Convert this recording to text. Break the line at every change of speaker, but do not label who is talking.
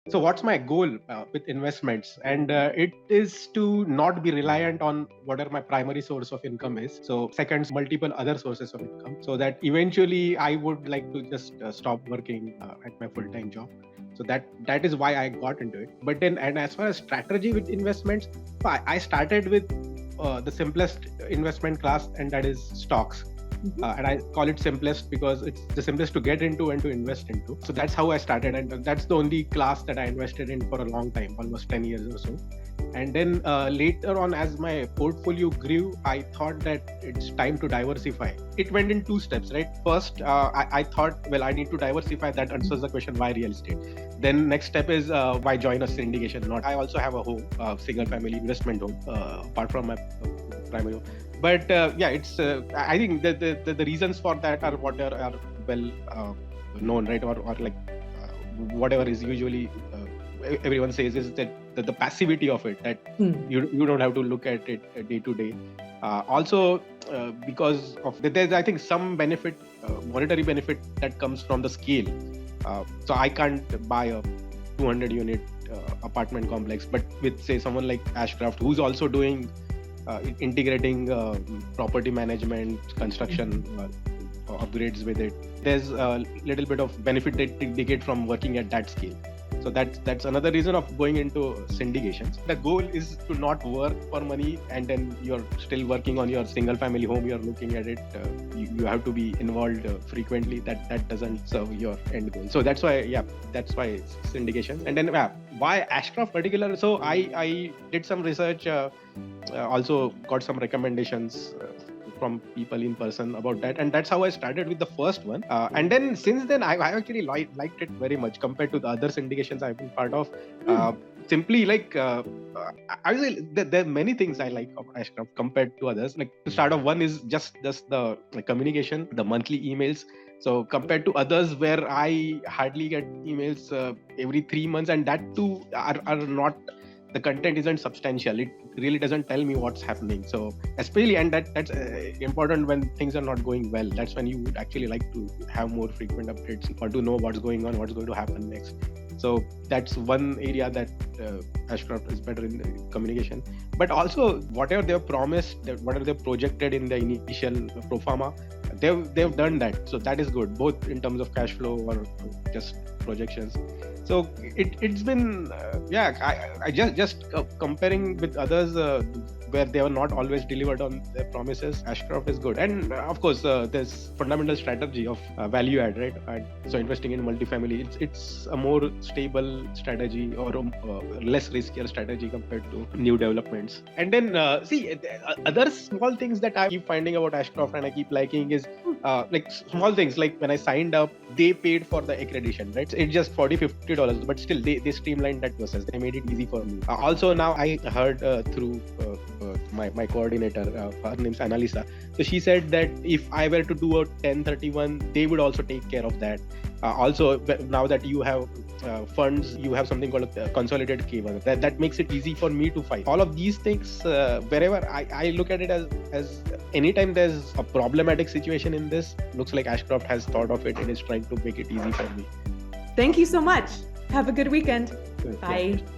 So what's my goal with investments? And it is to not be reliant on whatever my primary source of income is. So second, multiple other sources of income, so that eventually I would like to just stop working at my full-time job. So that is why I got into it. But then, and as far as strategy with investments, I started with the simplest investment class, and that is stocks. And I call it simplest because it's the simplest to get into and to invest into. So that's how I started, and that's the only class that I invested in for a long time, almost 10 years or so. And then later on, as my portfolio grew, I thought that it's time to diversify. It went in two steps, right? First, I thought, well, I need to diversify. That answers the question, why real estate? Then next step is why join a syndication? Not. I also have a home, single family investment home, apart from my primary home. But yeah, it's. I think the reasons for that are what are well known, right? Or like whatever is usually everyone says is that the passivity of it, that you don't have to look at it day to day. Also, because of there's I think some benefit, monetary benefit that comes from the scale. So I can't buy a 200 unit apartment complex, but with say someone like Ashcraft, who's also doing integrating property management, construction upgrades with it, there's a little bit of benefit that they get from working at that scale. So that's another reason of going into syndications. The goal is to not work for money, and then you're still working on your single family home, you're looking at it, you have to be involved frequently. That doesn't serve your end goal. So that's why syndications. And then why Ashcraft particular? So I did some research, also got some recommendations from people in person about that, and that's how I started with the first one. And then since then I actually liked it very much compared to the other syndications I've been part of. Simply like I will say there are many things I like of Ashcraft compared to others. Like to start off, one is just the communication, the monthly emails. So compared to others where I hardly get emails every 3 months, and that too are not, the content isn't substantial. It really doesn't tell me what's happening. So especially, and that's important when things are not going well. That's when you would actually like to have more frequent updates or to know what's going on, what's going to happen next. So that's one area that Ashcraft is better in communication. But also whatever they've promised, whatever they've projected in the initial pro forma, they've done that. So that is good, both in terms of cash flow or just projections. So it's been I just comparing with others where they were not always delivered on their promises. Ashcraft is good, and of course there's fundamental strategy of value add, right? And so investing in multifamily, it's a more stable strategy or less riskier strategy compared to new developments. And then other small things that I keep finding about Ashcraft and I keep liking is like small things, like when I signed up, they paid for the accreditation, right? It's just $40-50, but still they streamlined that process. They made it easy for me. Also now I heard through my coordinator, her name's Annalisa. So she said that if I were to do a 1031, they would also take care of that. Also, now that you have funds, you have something called a consolidated K1. That makes it easy for me to file. All of these things, wherever I look at it as anytime there's a problematic situation in this, looks like Ashcraft has thought of it and is trying to make it easy for me.
Thank you so much. Have a good weekend. Bye.
Yeah.